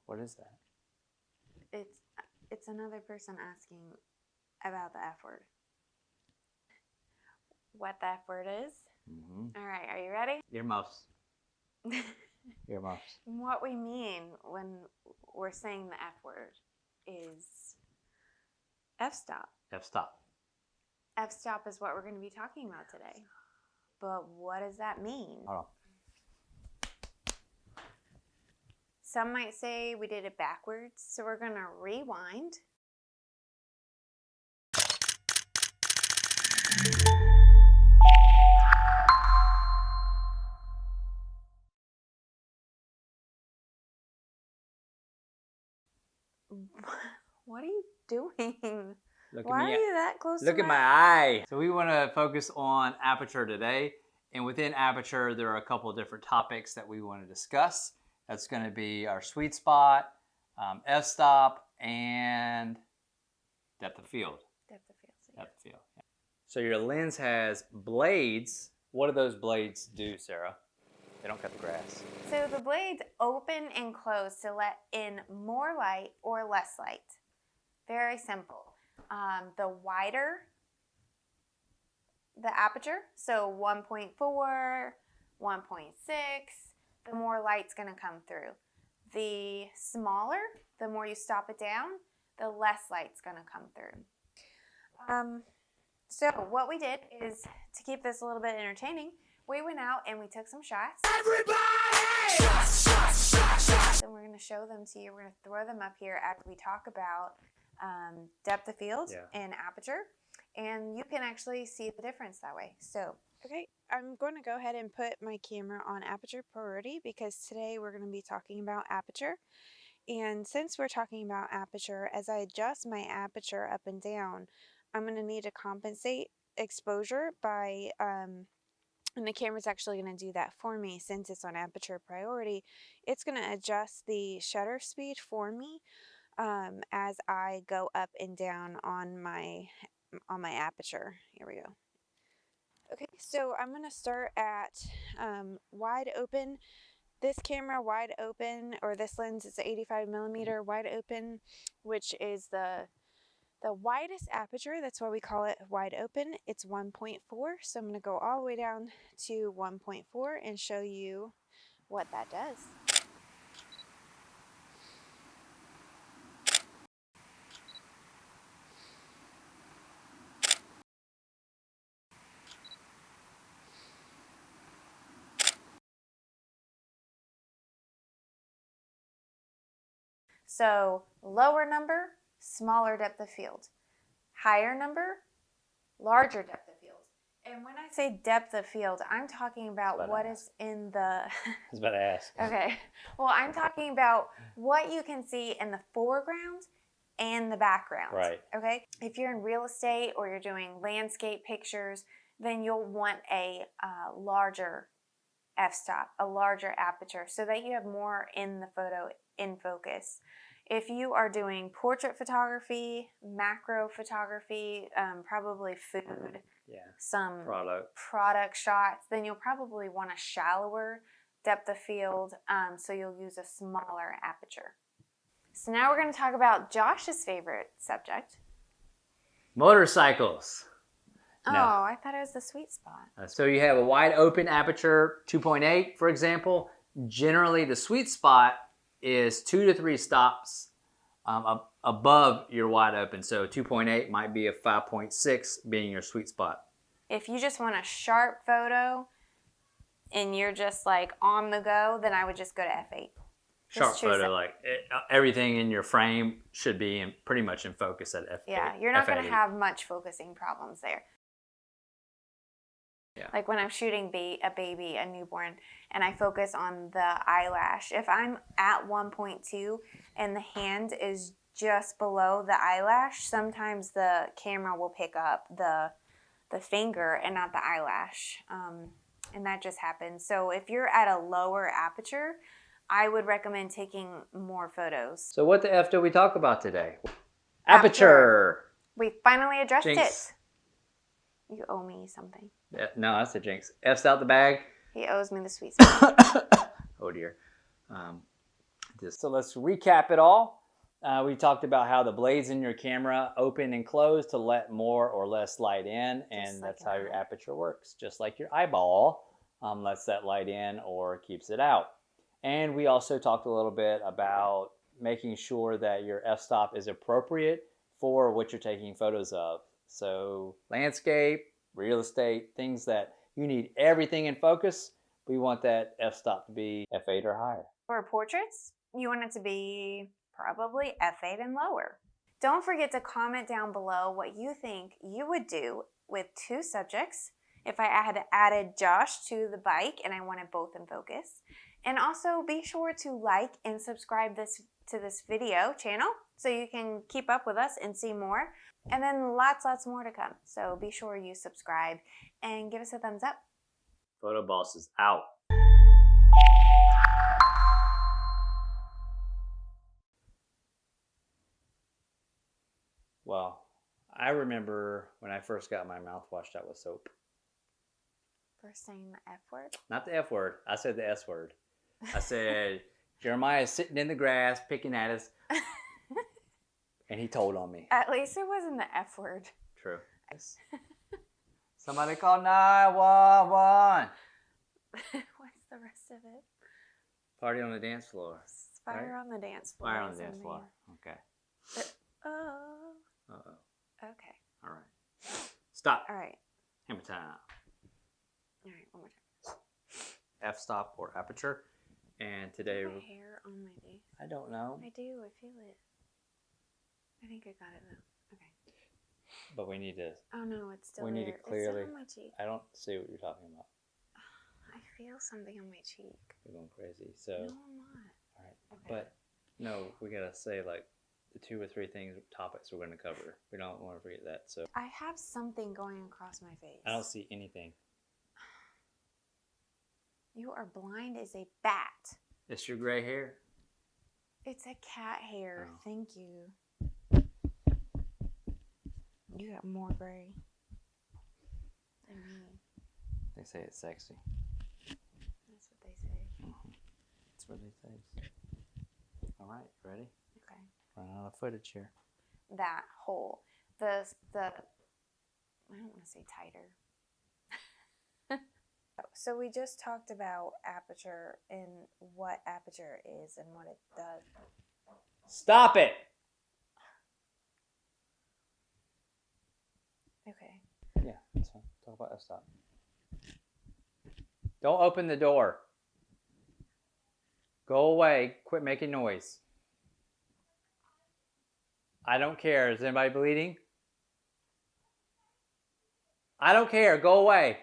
What is that? It's another person asking about the F word. What the F word is? All right, are you ready? Earmuffs. Earmuffs. What we mean when we're saying the F word is f-stop. F-stop. F-stop is what we're going to be talking about today. But what does that mean? Hold on. Some might say we did it backwards, so we're going to rewind. What are you doing? Why are you that close to Look at my eye. So we want to focus on Aperture today. And within Aperture, there are a couple of different topics that we want to discuss. That's going to be our sweet spot, f-stop, and depth of field. Depth of field. Yeah. Depth of field. Yeah. So your lens has blades. What do those blades do, Sarah? They don't cut the grass. So the blades open and close to let in more light or less light. Very simple. The wider the aperture, so 1.4, 1.6, the more light's going to come through. The smaller, the more you stop it down, the less light's going to come through. So what we did is, to keep this a little bit entertaining, we went out and we took some shots. Everybody! Shots! And we're going to show them to you. We're going to throw them up here after we talk about depth of field and aperture. And you can actually see the difference that way. So, okay, I'm going to go ahead and put my camera on aperture priority because today we're going to be talking about aperture. And since we're talking about aperture, as I adjust my aperture up and down, I'm going to need to compensate exposure by, and the camera's actually going to do that for me since it's on aperture priority. It's going to adjust the shutter speed for me as I go up and down on my aperture. Here we go. Okay, so I'm going to start at wide open. This camera wide open, or this lens is 85mm wide open, which is the widest aperture. That's why we call it wide open. It's 1.4, so I'm going to go all the way down to 1.4 and show you what that does. So lower number, smaller depth of field. Higher number, larger depth of field. And when I say depth of field, I'm talking about what is in the... I was about to ask. Okay. Well, I'm talking about what you can see in the foreground and the background. Right. Okay? If you're in real estate or you're doing landscape pictures, then you'll want a larger f-stop, a larger aperture, so that you have more in the photo in focus. If you are doing portrait photography, macro photography, probably food, some product shots, then you'll probably want a shallower depth of field, so you'll use a smaller aperture. So now we're going to talk about Josh's favorite subject. Motorcycles. Oh, no. I thought it was the sweet spot. So you have a wide open aperture, 2.8, for example. Generally, the sweet spot is 2 to 3 stops above your wide open. So 2.8 might be a 5.6 being your sweet spot. If you just want a sharp photo and you're just like on the go, then I would just go to f8. Sharp photo, like everything in your frame should be pretty much in focus at f8. Yeah, you're not going to have much focusing problems there. Yeah. Like when I'm shooting a baby, a newborn, and I focus on the eyelash. If I'm at 1.2 and the hand is just below the eyelash, sometimes the camera will pick up the finger and not the eyelash. And that just happens. So if you're at a lower aperture, I would recommend taking more photos. So what the F did we talk about today? Aperture. We finally addressed Jinx. it. You owe me something. No, that's a jinx. F's out the bag. He owes me the sweet spot. Oh dear. So let's recap it all. We talked about how the blades in your camera open and close to let more or less light in, and that's how your aperture works. Just like your eyeball lets that light in or keeps it out. And we also talked a little bit about making sure that your f-stop is appropriate for what you're taking photos of. So landscape, real estate, things that you need everything in focus, we want that f-stop to be f8 or higher. For portraits, you want it to be probably f8 and lower. Don't forget to comment down below what you think you would do with two subjects if I had added Josh to the bike and I wanted both in focus. And also be sure to like and subscribe to this video channel so you can keep up with us and see more. And then lots more to come. So be sure you subscribe and give us a thumbs up. Photo Boss is out. Well, I remember when I first got my mouth washed out with soap. For saying the F word? Not the F word. I said the S word. I said, Jeremiah's sitting in the grass picking at us. And he told on me. At least it wasn't the F word. True. Somebody call 911. What's the rest of it? Party on the dance floor. Fire right? on the dance floor. Fire on the dance floor. Okay. Oh. Uh-oh. Okay. All right. Stop. All right. Hammer time. All right. One more time. F-stop or aperture. And today... My hair on my face. I don't know. I do. I feel it. I think I got it though. Okay. But we need to... Oh no, it's still we there. need to clearly... It's still on my cheek. I don't see what you're talking about. I feel something on my cheek. You're going crazy. So... No, I'm not. All right. Okay. But, no, we got to say, like, the 2 or 3 topics we're going to cover. We don't want to forget that. So I have something going across my face. I don't see anything. You are blind as a bat. It's your gray hair. It's a cat hair. Oh. Thank you. You got more gray than me. They say it's sexy. That's what they say. Mm-hmm. That's what they say. All right, ready? Okay. Running out of footage here. That hole. The I don't want to say tighter. So we just talked about aperture and what aperture is and what it does. Stop it! Okay. Yeah, that's fine. Talk about f-stop. Don't open the door. Go away. Quit making noise. I don't care. Is anybody bleeding? I don't care. Go away.